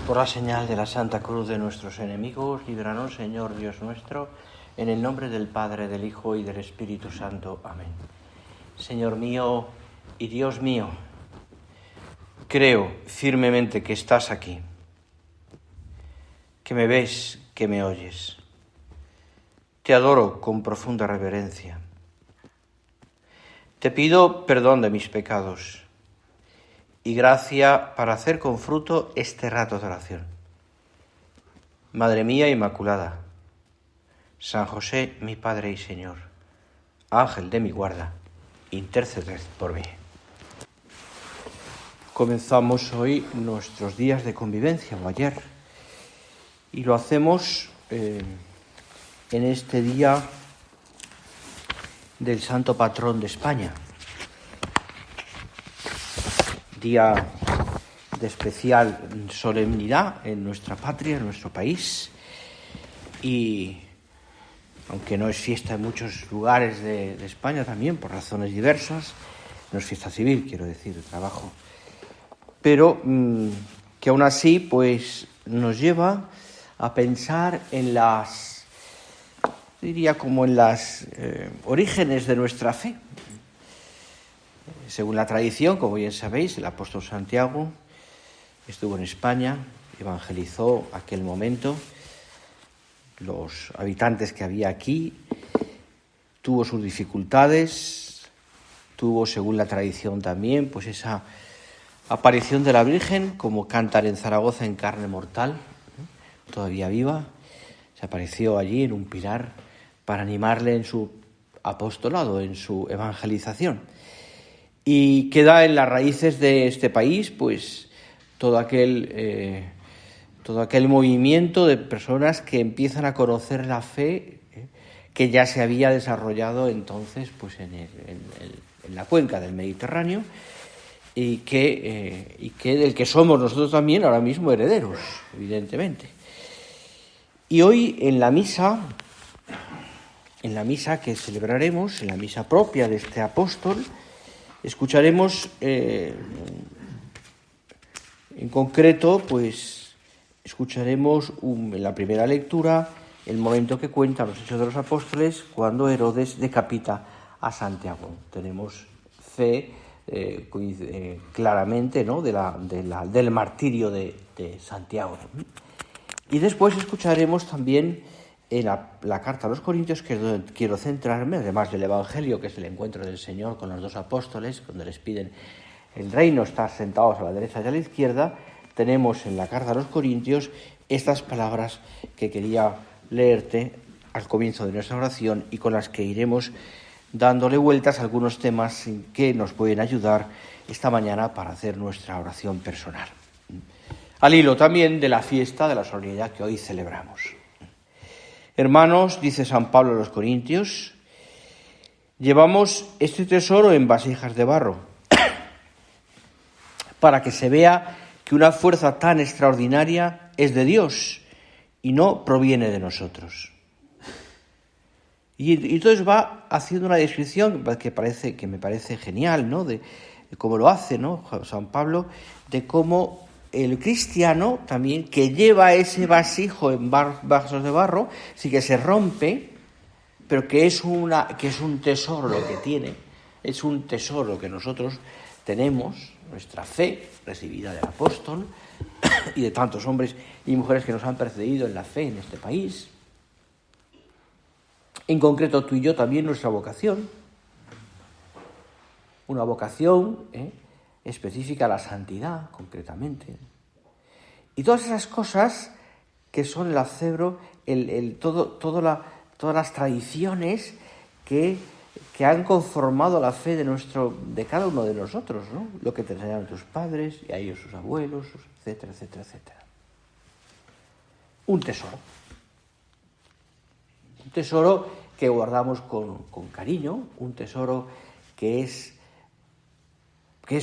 Por la señal de la Santa Cruz de nuestros enemigos, líbranos, Señor Dios nuestro, en el nombre del Padre, del Hijo y del Espíritu Santo. Amén. Señor mío y Dios mío, creo firmemente que estás aquí, que me ves, que me oyes. Te adoro con profunda reverencia. Te pido perdón de mis pecados y gracia para hacer con fruto este rato de oración. Madre mía Inmaculada, San José, mi Padre y Señor, Ángel de mi guarda, interceded por mí. Comenzamos hoy nuestros días de convivencia, o ayer, y lo hacemos en este día del Santo Patrón de España, día de especial solemnidad en nuestra patria, en nuestro país, y aunque no es fiesta en muchos lugares de España también, por razones diversas, no es fiesta civil, quiero decir, de trabajo, pero que aún así pues nos lleva a pensar en las, diría como en las orígenes de nuestra fe. Según la tradición, como bien sabéis, el apóstol Santiago estuvo en España, evangelizó aquel momento, los habitantes que había aquí, tuvo sus dificultades, tuvo, según la tradición también, pues esa aparición de la Virgen, como Cantar en Zaragoza en carne mortal, todavía viva, se apareció allí en un pilar para animarle en su apostolado, en su evangelización. Y queda en las raíces de este país, pues, todo aquel movimiento de personas que empiezan a conocer la fe que ya se había desarrollado entonces pues en la cuenca del Mediterráneo y que del que somos nosotros también ahora mismo herederos, evidentemente. Y hoy en la misa que celebraremos, en la misa propia de este apóstol, escucharemos en concreto, pues escucharemos en la primera lectura el momento que cuentan los Hechos de los Apóstoles cuando Herodes decapita a Santiago. Tenemos fe claramente, ¿no?, del martirio de Santiago. Y después escucharemos también en la carta a los Corintios, que es donde quiero centrarme, además del Evangelio, que es el encuentro del Señor con los dos apóstoles, donde les piden el reino, estar sentados a la derecha y a la izquierda. Tenemos en la carta a los Corintios estas palabras que quería leerte al comienzo de nuestra oración y con las que iremos dándole vueltas a algunos temas que nos pueden ayudar esta mañana para hacer nuestra oración personal. Al hilo también de la fiesta de la solemnidad que hoy celebramos. Hermanos, dice San Pablo a los Corintios, llevamos este tesoro en vasijas de barro para que se vea que una fuerza tan extraordinaria es de Dios y no proviene de nosotros. Y entonces va haciendo una descripción que me parece genial, ¿no?, de cómo lo hace, ¿no?, San Pablo, de cómo el cristiano también, que lleva ese vasijo en vasos de barro, sí que se rompe, pero que es un tesoro lo que tiene, es un tesoro que nosotros tenemos, nuestra fe recibida del apóstol y de tantos hombres y mujeres que nos han precedido en la fe en este país. En concreto, tú y yo también nuestra vocación, una vocación específica a la santidad, concretamente. Y todas esas cosas que son el acervo, todas las tradiciones que han conformado la fe de cada uno de nosotros, ¿no? Lo que te enseñaron tus padres, y a ellos sus abuelos, etcétera, etcétera, etcétera. Un tesoro. Un tesoro que guardamos con cariño, un tesoro que es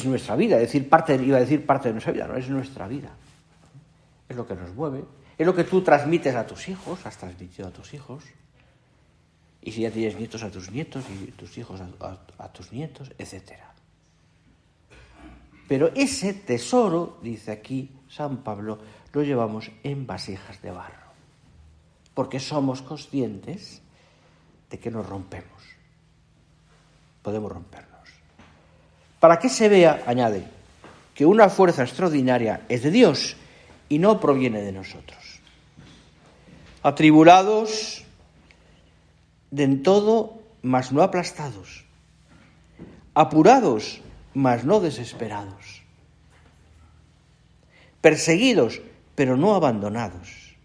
nuestra vida, parte de nuestra vida, no es nuestra vida. Es lo que nos mueve, es lo que tú transmites a tus hijos, has transmitido a tus hijos, y si ya tienes nietos, a tus nietos, y tus hijos a tus nietos, etc. Pero ese tesoro, dice aquí San Pablo, lo llevamos en vasijas de barro, porque somos conscientes de que nos rompemos. Podemos rompernos. Para que se vea, añade, que una fuerza extraordinaria es de Dios y no proviene de nosotros. Atribulados de en todo, mas no aplastados. Apurados, mas no desesperados. Perseguidos, pero no abandonados.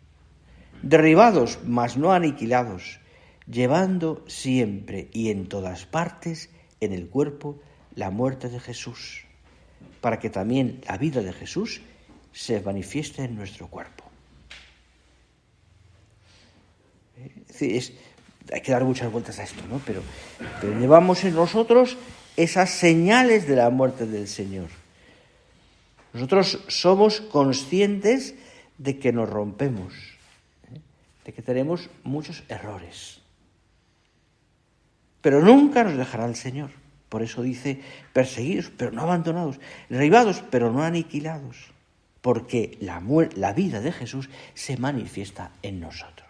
Derribados, mas no aniquilados. Llevando siempre y en todas partes en el cuerpo la muerte de Jesús, para que también la vida de Jesús se manifieste en nuestro cuerpo. Es decir, hay que dar muchas vueltas a esto, ¿no? Pero llevamos en nosotros esas señales de la muerte del Señor. Nosotros somos conscientes de que nos rompemos, de que tenemos muchos errores. Pero nunca nos dejará el Señor. Por eso dice, perseguidos, pero no abandonados, derribados, pero no aniquilados. Porque la vida de Jesús se manifiesta en nosotros.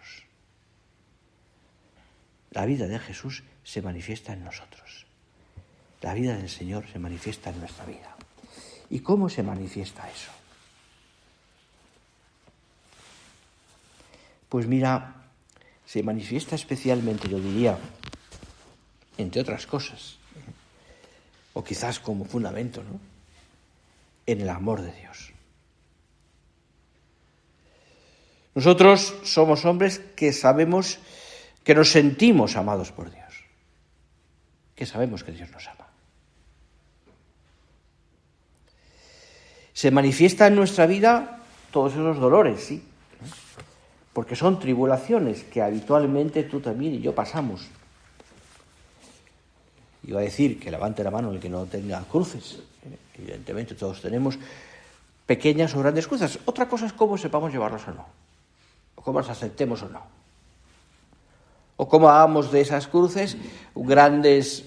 La vida de Jesús se manifiesta en nosotros. La vida del Señor se manifiesta en nuestra vida. ¿Y cómo se manifiesta eso? Pues mira, se manifiesta especialmente, yo diría, entre otras cosas, o quizás como fundamento, ¿no?, en el amor de Dios. Nosotros somos hombres que sabemos, que nos sentimos amados por Dios, que sabemos que Dios nos ama. Se manifiesta en nuestra vida todos esos dolores, sí, porque son tribulaciones que habitualmente tú también y yo pasamos. Iba a decir que levante la mano el que no tenga cruces. Evidentemente todos tenemos pequeñas o grandes cruces. Otra cosa es cómo sepamos llevarlas o no, o cómo las aceptemos o no, o cómo hagamos de esas cruces grandes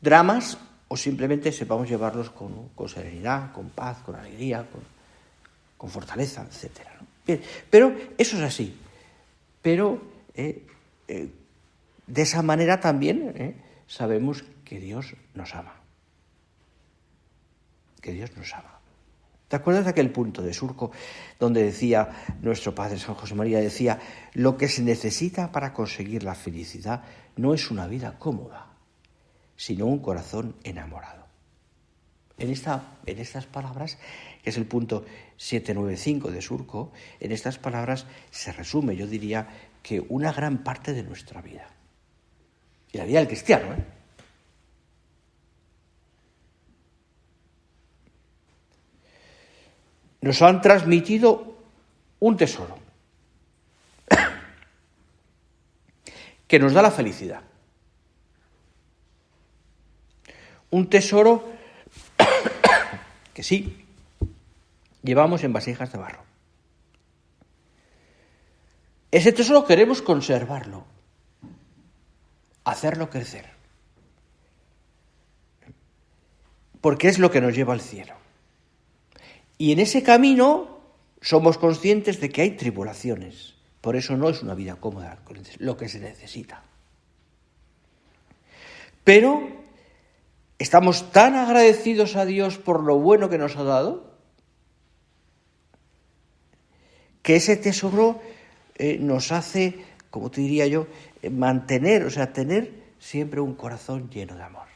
dramas, o simplemente sepamos llevarlos con serenidad, con paz, con alegría, con fortaleza, etc. ¿no? Bien, pero eso es así. Pero de esa manera también sabemos que Dios nos ama. Que Dios nos ama. ¿Te acuerdas de aquel punto de Surco donde decía nuestro Padre San José María, decía, lo que se necesita para conseguir la felicidad no es una vida cómoda, sino un corazón enamorado? En estas palabras, que es el punto 795 de Surco, en estas palabras se resume, yo diría, que una gran parte de nuestra vida. Y la vida del cristiano, Nos han transmitido un tesoro que nos da la felicidad. Un tesoro que sí, llevamos en vasijas de barro. Ese tesoro queremos conservarlo, hacerlo crecer, porque es lo que nos lleva al cielo. Y en ese camino somos conscientes de que hay tribulaciones. Por eso no es una vida cómoda lo que se necesita. Pero estamos tan agradecidos a Dios por lo bueno que nos ha dado, que ese tesoro nos hace, como te diría yo, mantener, tener siempre un corazón lleno de amor,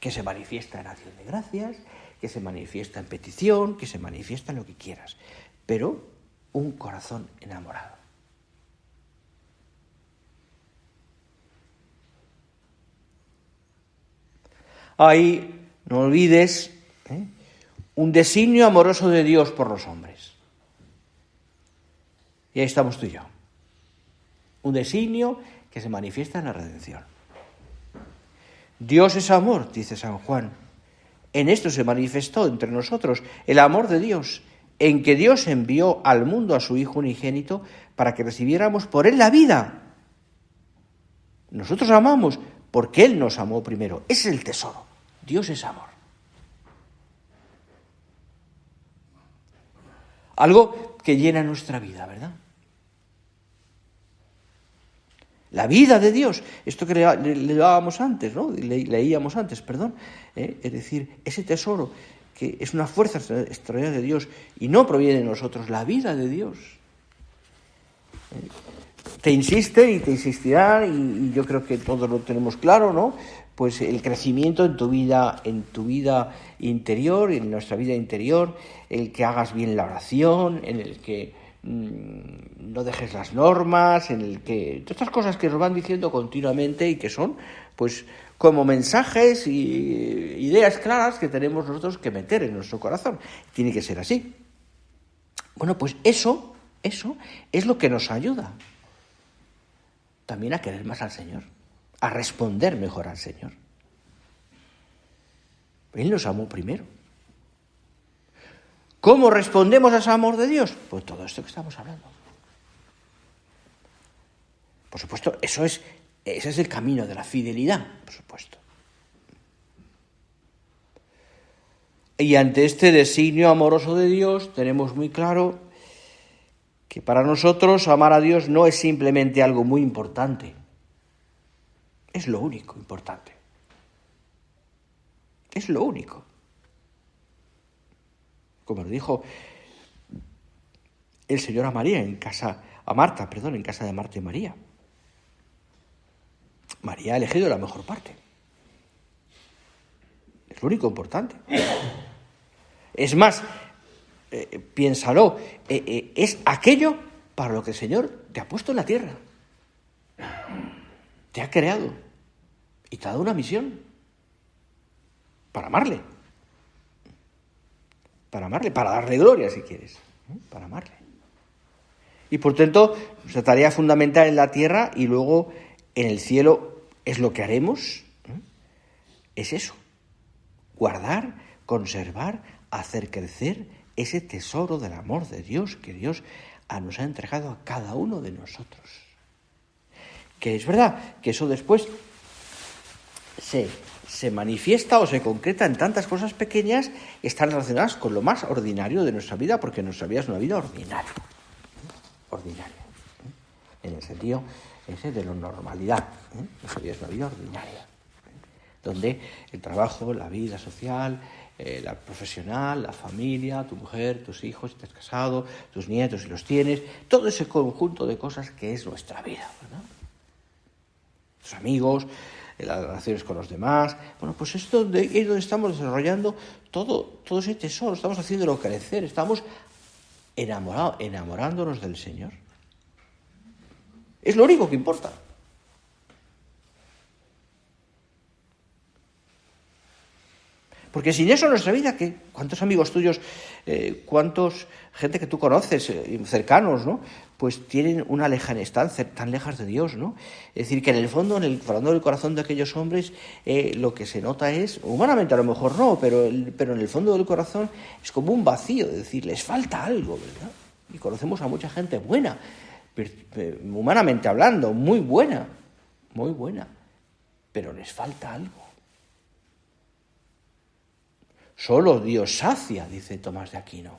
que se manifiesta en acción de gracias, que se manifiesta en petición, que se manifiesta en lo que quieras, pero un corazón enamorado. Hay, no olvides, un designio amoroso de Dios por los hombres. Y ahí estamos tú y yo. Un designio que se manifiesta en la redención. Dios es amor, dice San Juan. En esto se manifestó entre nosotros el amor de Dios, en que Dios envió al mundo a su Hijo unigénito para que recibiéramos por Él la vida. Nosotros amamos porque Él nos amó primero. Ese es el tesoro. Dios es amor. algo que llena nuestra vida, ¿verdad? La vida de Dios, esto que leíamos antes, ¿no? Leíamos antes, perdón. Es decir, ese tesoro que es una fuerza extraordinaria de Dios y no proviene de nosotros, la vida de Dios. Te insisten y te insistirán, y yo creo que todos lo tenemos claro, ¿no? Pues el crecimiento en tu vida interior, en nuestra vida interior, el que hagas bien la oración, en el que no dejes las normas, en el que todas estas cosas que nos van diciendo continuamente y que son, pues, como mensajes y ideas claras que tenemos nosotros que meter en nuestro corazón. Tiene que ser así. Bueno, pues eso es lo que nos ayuda también a querer más al Señor, a responder mejor al Señor. Él nos amó primero. ¿Cómo respondemos a ese amor de Dios? Pues todo esto que estamos hablando. Por supuesto, ese es el camino de la fidelidad, por supuesto. Y ante este designio amoroso de Dios, tenemos muy claro que para nosotros amar a Dios no es simplemente algo muy importante. Es lo único importante. Es lo único. Como lo dijo el Señor a Marta, en casa de Marta y María. María ha elegido la mejor parte. Es lo único importante. Es más, piénsalo, es aquello para lo que el Señor te ha puesto en la tierra. Te ha creado y te ha dado una misión para amarle. Para darle gloria si quieres, para amarle. Y por tanto, nuestra tarea fundamental en la tierra y luego en el cielo es lo que haremos, es eso, guardar, conservar, hacer crecer ese tesoro del amor de Dios que Dios nos ha entregado a cada uno de nosotros. Que es verdad que eso después se manifiesta o se concreta en tantas cosas pequeñas que están relacionadas con lo más ordinario de nuestra vida, porque nuestra vida es una vida ordinaria, en el sentido ese de la normalidad. Nuestra vida es una vida ordinaria, donde el trabajo, la vida social, la profesional, la familia, tu mujer, tus hijos, si te has casado, tus nietos si los tienes, todo ese conjunto de cosas que es nuestra vida, ¿verdad? Tus amigos, las relaciones con los demás. Bueno, pues es donde estamos desarrollando todo ese tesoro, estamos haciéndolo crecer, estamos enamorándonos del Señor. Es lo único que importa. Porque sin eso nuestra vida, ¿qué? ¿Cuántos amigos tuyos, cuántos gente que tú conoces, cercanos, ¿no? Pues tienen una lejanía, están tan lejas de Dios, ¿no? Es decir, que en el fondo, en el fondo del corazón de aquellos hombres, lo que se nota es, humanamente a lo mejor no, pero en el fondo del corazón es como un vacío, es decir, les falta algo, ¿verdad? Y conocemos a mucha gente buena, humanamente hablando, muy buena, pero les falta algo. Solo Dios sacia, dice Tomás de Aquino.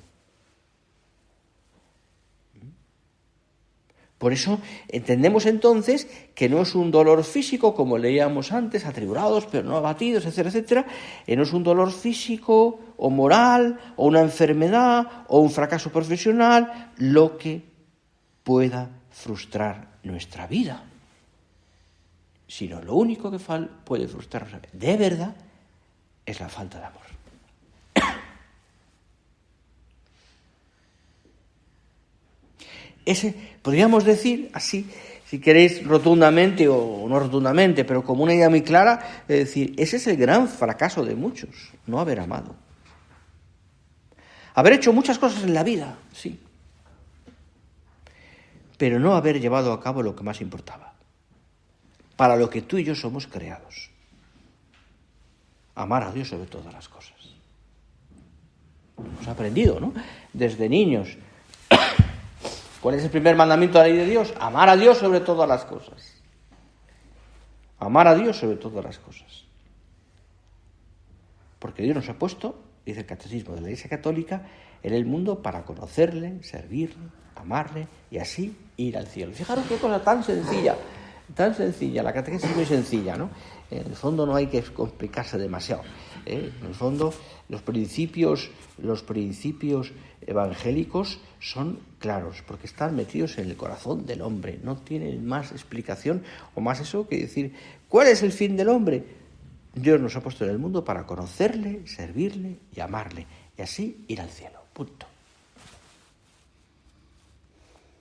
Por eso entendemos entonces que no es un dolor físico, como leíamos antes, atribulados pero no abatidos, etcétera, etcétera. No es un dolor físico o moral o una enfermedad o un fracaso profesional lo que pueda frustrar nuestra vida. Sino lo único que puede frustrar nuestra vida, de verdad, es la falta de amor. Podríamos decir así, si queréis rotundamente o no rotundamente, pero como una idea muy clara, es decir, ese es el gran fracaso de muchos, no haber amado. Haber hecho muchas cosas en la vida, sí, pero no haber llevado a cabo lo que más importaba, para lo que tú y yo somos creados. Amar a Dios sobre todas las cosas. Hemos aprendido, ¿no? Desde niños. ¿Cuál es el primer mandamiento de la ley de Dios? Amar a Dios sobre todas las cosas. Amar a Dios sobre todas las cosas. Porque Dios nos ha puesto, dice el Catecismo de la Iglesia Católica, en el mundo para conocerle, servirle, amarle y así ir al cielo. Fijaros qué cosa tan sencilla, la catequesis es muy sencilla, ¿no? En el fondo no hay que complicarse demasiado, ¿eh? En el fondo los principios evangélicos son claros, porque están metidos en el corazón del hombre, no tienen más explicación o más eso que decir, ¿cuál es el fin del hombre? Dios nos ha puesto en el mundo para conocerle, servirle y amarle, y así ir al cielo, punto.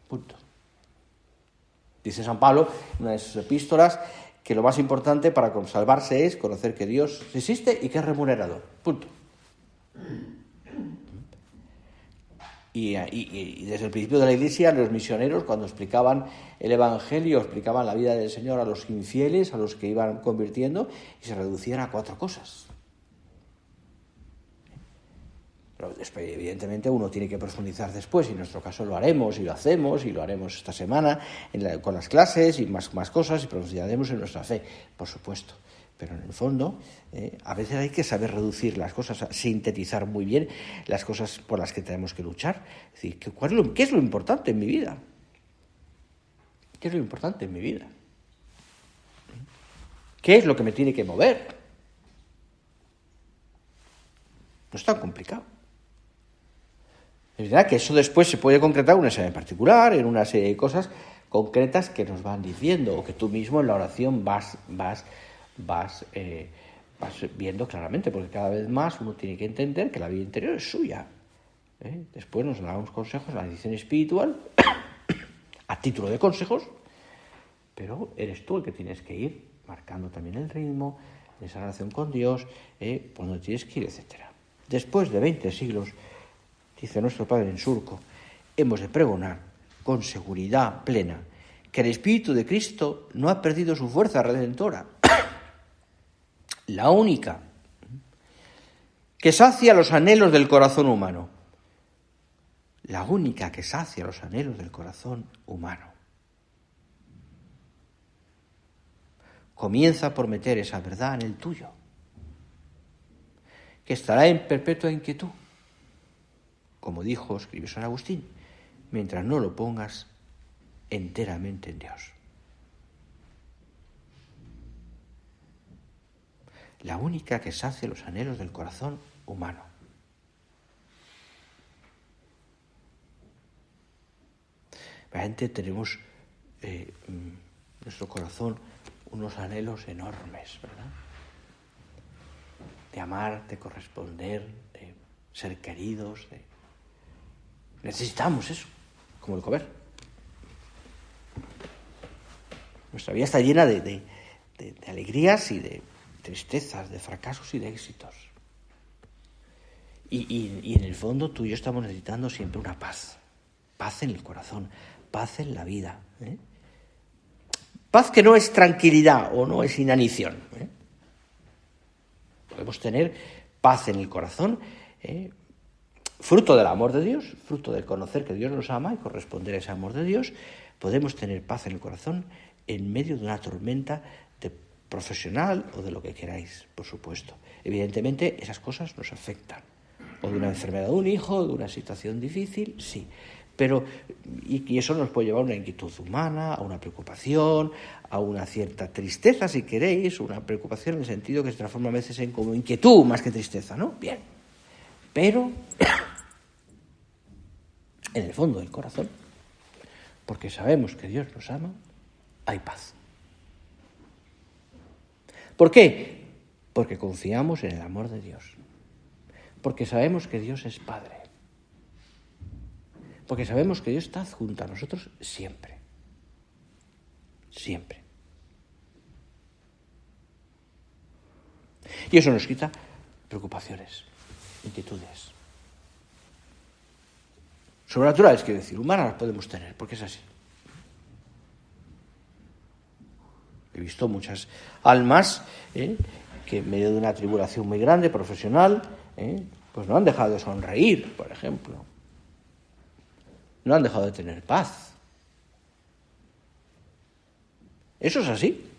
Punto. Dice San Pablo en una de sus epístolas que lo más importante para salvarse es conocer que Dios existe y que es remunerador. Punto. Y desde el principio de la Iglesia, los misioneros, cuando explicaban el Evangelio, explicaban la vida del Señor a los infieles, a los que iban convirtiendo, y se reducían a 4 cosas. Pero después, evidentemente, uno tiene que profundizar después, y en nuestro caso lo haremos, y lo hacemos, y lo haremos esta semana con las clases, y más cosas, y profundizaremos en nuestra fe, por supuesto. Pero en el fondo, a veces hay que saber reducir las cosas, sintetizar muy bien las cosas por las que tenemos que luchar. Es decir, ¿qué es lo importante en mi vida? ¿Qué es lo importante en mi vida? ¿Qué es lo que me tiene que mover? No es tan complicado. Es verdad que eso después se puede concretar en un examen particular, en una serie de cosas concretas que nos van diciendo, o que tú mismo en la oración vas viendo claramente, porque cada vez más uno tiene que entender que la vida interior es suya. Después nos damos consejos en la edición espiritual, a título de consejos, pero eres tú el que tienes que ir marcando también el ritmo de esa relación con Dios, por donde tienes que ir, etc. Después de 20 siglos, dice nuestro Padre en Surco, hemos de pregonar con seguridad plena que el Espíritu de Cristo no ha perdido su fuerza redentora, la única que sacia los anhelos del corazón humano. La única que sacia los anhelos del corazón humano. Comienza por meter esa verdad en el tuyo, que estará en perpetua inquietud, como escribió San Agustín, mientras no lo pongas enteramente en Dios. La única que sacia los anhelos del corazón humano. Realmente tenemos en nuestro corazón unos anhelos enormes, ¿verdad? De amar, de corresponder, de ser queridos. Necesitamos eso, como el comer. Nuestra vida está llena de alegrías y de tristezas, de fracasos y de éxitos. Y en el fondo tú y yo estamos necesitando siempre una paz. Paz en el corazón, paz en la vida. Paz que no es tranquilidad o no es inanición. Podemos tener paz en el corazón, fruto del amor de Dios, fruto de conocer que Dios nos ama y corresponder a ese amor de Dios. Podemos tener paz en el corazón en medio de una tormenta profesional o de lo que queráis, por supuesto. Evidentemente esas cosas nos afectan. O de una enfermedad de un hijo, o de una situación difícil, sí. Pero, y eso nos puede llevar a una inquietud humana, a una preocupación, a una cierta tristeza, si queréis, una preocupación en el sentido que se transforma a veces en como inquietud más que tristeza, ¿no? Bien. Pero, en el fondo del corazón, porque sabemos que Dios nos ama, hay paz. ¿Por qué? Porque confiamos en el amor de Dios. Porque sabemos que Dios es Padre. Porque sabemos que Dios está junto a nosotros siempre. Siempre. Y eso nos quita preocupaciones, inquietudes. Sobrenaturales, quiero decir, humanas las podemos tener, porque es así. He visto muchas almas que en medio de una tribulación muy grande, profesional, pues no han dejado de sonreír, por ejemplo. No han dejado de tener paz. Eso es así.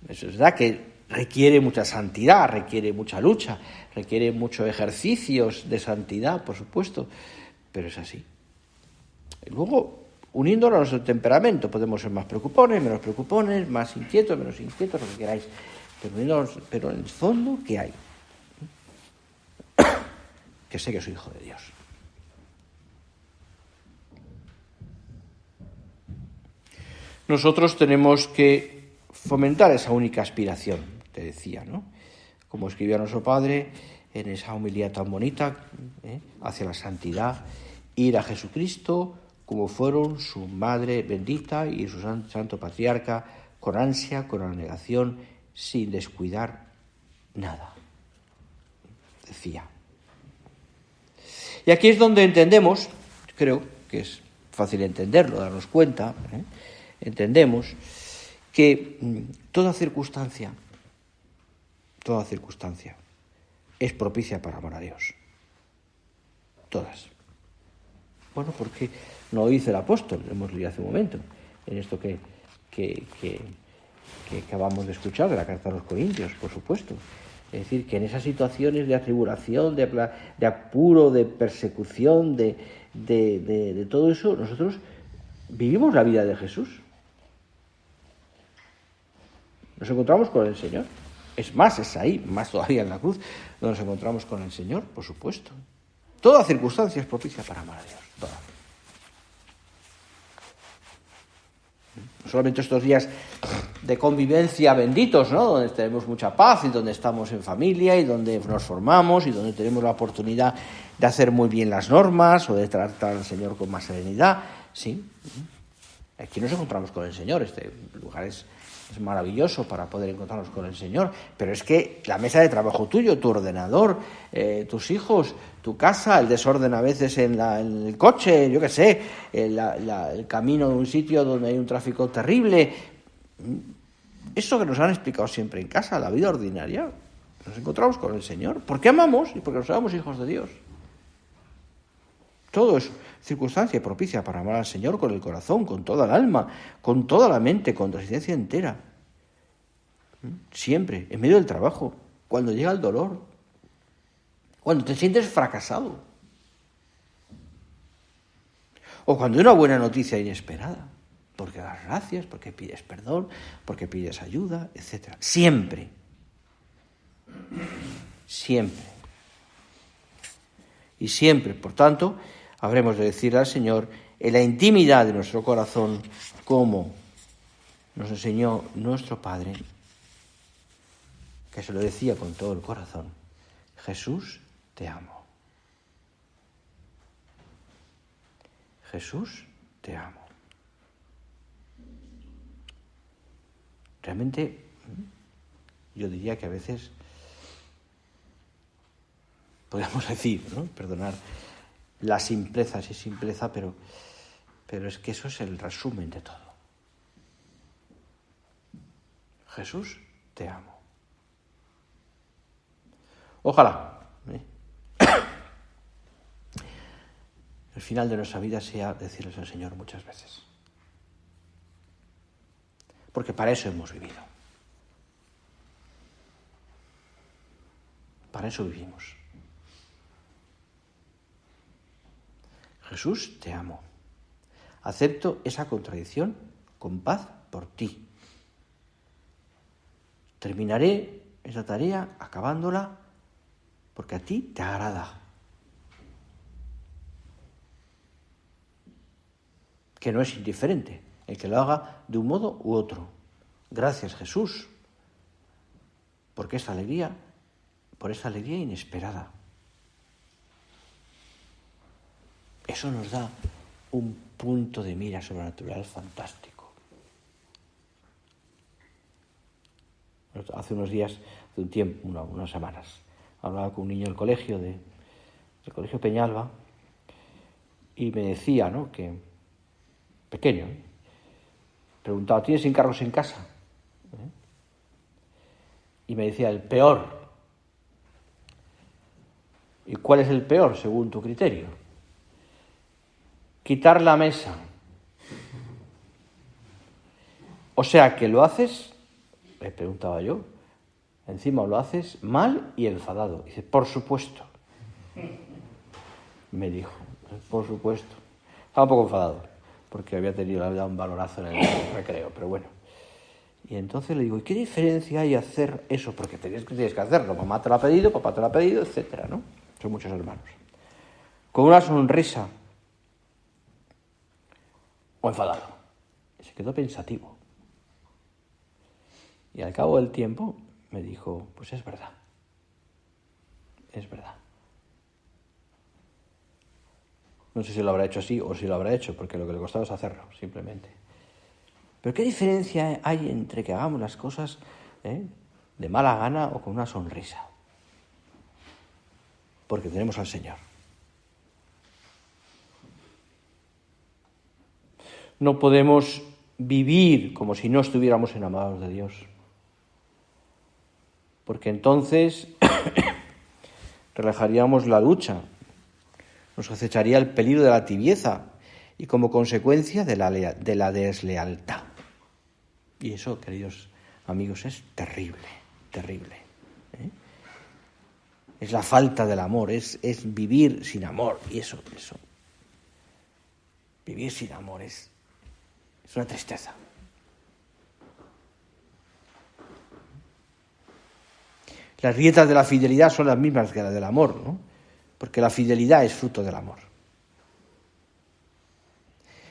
Es verdad que requiere mucha santidad, requiere mucha lucha, requiere muchos ejercicios de santidad, por supuesto, pero es así. Y luego, uniéndolo a nuestro temperamento, podemos ser más preocupones, menos preocupones, más inquietos, menos inquietos, lo que queráis, pero en el fondo, ¿qué hay? Que sé que soy hijo de Dios. Nosotros tenemos que fomentar esa única aspiración, te decía, ¿no? Como escribía nuestro Padre en esa homilía tan bonita, hacia la santidad, ir a Jesucristo como fueron su madre bendita y su santo patriarca, con ansia, con abnegación, sin descuidar nada, decía. Y aquí es donde entendemos, creo que es fácil entenderlo, darnos cuenta, entendemos que toda circunstancia es propicia para amar a Dios. Todas. Bueno, porque no lo dice el apóstol, lo hemos leído hace un momento, en esto que acabamos de escuchar de la carta a los Corintios, por supuesto. Es decir, que en esas situaciones de atribulación, de apuro, de persecución, de todo eso, nosotros vivimos la vida de Jesús. Nos encontramos con el Señor. Es más, es ahí, más todavía en la cruz, donde nos encontramos con el Señor, por supuesto. Toda circunstancia es propicia para amar a Dios. Toda. Solamente estos días de convivencia benditos, ¿no? Donde tenemos mucha paz y donde estamos en familia y donde nos formamos y donde tenemos la oportunidad de hacer muy bien las normas o de tratar al Señor con más serenidad. Sí, aquí nos encontramos con el Señor. Este lugar es maravilloso para poder encontrarnos con el Señor, pero es que la mesa de trabajo tuyo, tu ordenador, tus hijos, tu casa, el desorden a veces en el coche, yo qué sé, el camino de un sitio donde hay un tráfico terrible, eso que nos han explicado siempre en casa, la vida ordinaria, nos encontramos con el Señor, porque amamos y porque nos sabemos hijos de Dios. Todo es circunstancia propicia para amar al Señor con el corazón, con toda el alma, con toda la mente, con la existencia entera. Siempre, en medio del trabajo, cuando llega el dolor, cuando te sientes fracasado, o cuando hay una buena noticia inesperada, porque das gracias, porque pides perdón, porque pides ayuda, etc. Siempre. Siempre. Y siempre, por tanto, habremos de decir al Señor en la intimidad de nuestro corazón, como nos enseñó nuestro Padre, que se lo decía con todo el corazón: Jesús, te amo. Jesús, te amo. Realmente, yo diría que a veces podríamos decir, ¿no? Perdonar la simpleza, sí, simpleza, pero es que eso es el resumen de todo. Jesús, te amo. Ojalá el final de nuestra vida sea decirles al Señor muchas veces. Porque para eso hemos vivido. Para eso vivimos. Jesús, te amo. Acepto esa contradicción con paz por ti. Terminaré esa tarea acabándola porque a ti te agrada. Que no es indiferente el que lo haga de un modo u otro. Gracias, Jesús, por esta alegría inesperada. Eso nos da un punto de mira sobrenatural fantástico. Hace unos días, hace un tiempo, unas semanas, hablaba con un niño del colegio Peñalba, y me decía, ¿no?, que pequeño, preguntaba: ¿tienes encargos en casa? Y me decía: el peor. ¿Y cuál es el peor según tu criterio? Quitar la mesa. O sea, que lo haces, le preguntaba yo, Encima lo haces mal y enfadado. Dice, por supuesto. Me dijo, por supuesto. Estaba un poco enfadado, porque había dado un valorazo en el recreo, pero bueno. Y entonces le digo, ¿y qué diferencia hay hacer eso? Porque tienes que hacerlo. Mamá te lo ha pedido, papá te lo ha pedido, etcétera, ¿no? Son muchos hermanos. Con una sonrisa o enfadado. Y se quedó pensativo. Y al cabo del tiempo me dijo, pues es verdad. Es verdad. No sé si lo habrá hecho así o si lo habrá hecho, porque lo que le costaba es hacerlo, simplemente. Pero ¿qué diferencia hay entre que hagamos las cosas de mala gana o con una sonrisa? Porque tenemos al Señor. No podemos vivir como si no estuviéramos enamorados de Dios. Porque entonces relajaríamos la lucha, nos acecharía el peligro de la tibieza y como consecuencia de la deslealtad. Y eso, queridos amigos, es terrible, terrible. Es la falta del amor, es vivir sin amor. Y eso. Vivir sin amor es una tristeza. Las grietas de la fidelidad son las mismas que las del amor, ¿no? Porque la fidelidad es fruto del amor.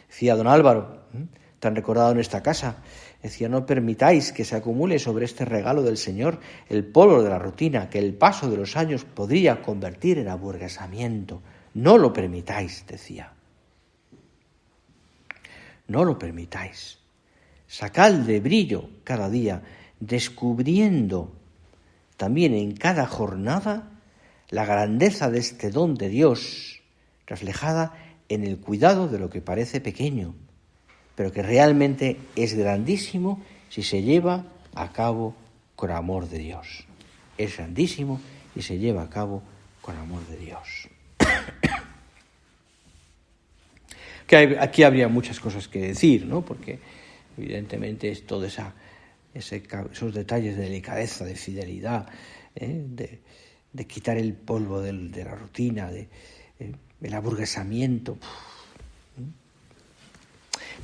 Decía don Álvaro, tan recordado en esta casa, decía, no permitáis que se acumule sobre este regalo del Señor el polvo de la rutina, que el paso de los años podría convertir en aburguesamiento. No lo permitáis, decía. No lo permitáis. Sacadle brillo cada día, descubriendo también en cada jornada la grandeza de este don de Dios, reflejada en el cuidado de lo que parece pequeño, pero que realmente es grandísimo si se lleva a cabo con amor de Dios. Es grandísimo y se lleva a cabo con amor de Dios. Aquí habría muchas cosas que decir, ¿no? Porque evidentemente es todo esos detalles de delicadeza, de fidelidad, de quitar el polvo de la rutina, el aburguesamiento.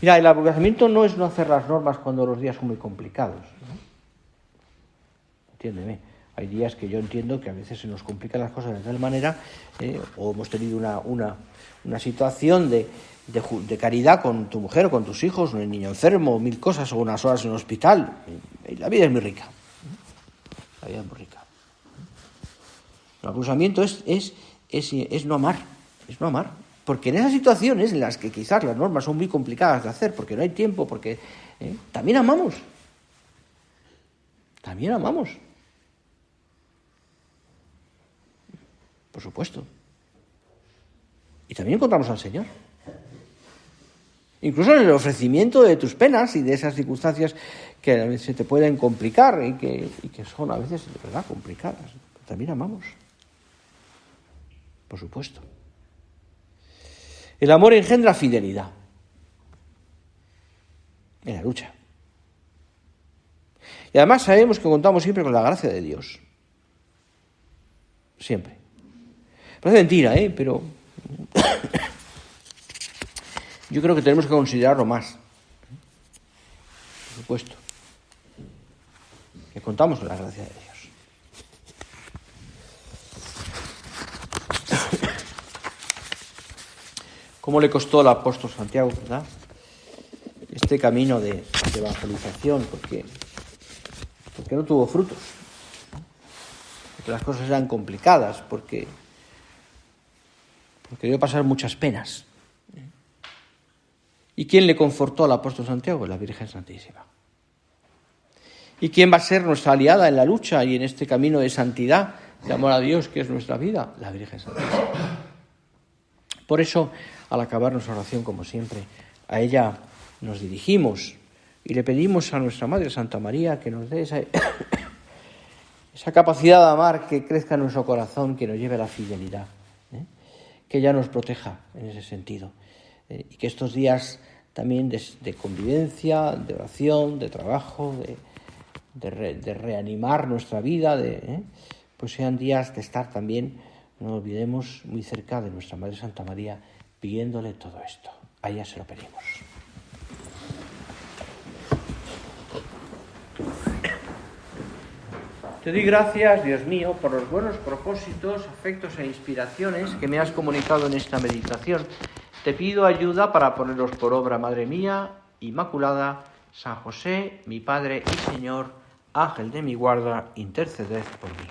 Mira, el aburguesamiento no es no hacer las normas cuando los días son muy complicados, ¿no? Entiéndeme. Hay días que yo entiendo que a veces se nos complican las cosas de tal manera, o hemos tenido una situación de caridad con tu mujer o con tus hijos, un niño enfermo, 1000 cosas, o unas horas en un hospital. La vida es muy rica. La vida es muy rica. El aburguesamiento es no amar. Es no amar. Porque en esas situaciones en las que quizás las normas son muy complicadas de hacer, porque no hay tiempo, porque también amamos. También amamos. Por supuesto. Y también encontramos al Señor. Incluso en el ofrecimiento de tus penas y de esas circunstancias que a veces se te pueden complicar y que son a veces de verdad complicadas. Pero también amamos. Por supuesto. El amor engendra fidelidad en la lucha. Y además sabemos que contamos siempre con la gracia de Dios. Siempre. Parece mentira, pero yo creo que tenemos que considerarlo más. Por supuesto. Que contamos con la gracia de Dios. ¿Cómo le costó al apóstol Santiago, verdad? Este camino de evangelización, porque no tuvo frutos. Porque las cosas eran complicadas, porque debió pasar muchas penas. ¿Y quién le confortó al apóstol Santiago? La Virgen Santísima. ¿Y quién va a ser nuestra aliada en la lucha y en este camino de santidad, de amor a Dios, que es nuestra vida? La Virgen Santísima. Por eso, al acabar nuestra oración, como siempre, a ella nos dirigimos y le pedimos a nuestra Madre Santa María que nos dé esa capacidad de amar que crezca en nuestro corazón, que nos lleve a la fidelidad, que ella nos proteja en ese sentido, y que estos días también de convivencia, de oración, de trabajo, de reanimar nuestra vida, pues sean días de estar también, no olvidemos, muy cerca de nuestra Madre Santa María, pidiéndole todo esto. A ella se lo pedimos. Te doy gracias, Dios mío, por los buenos propósitos, afectos e inspiraciones que me has comunicado en esta meditación. Te pido ayuda para ponerlos por obra, Madre mía, Inmaculada, San José, mi Padre y Señor, Ángel de mi guarda, interceded por mí.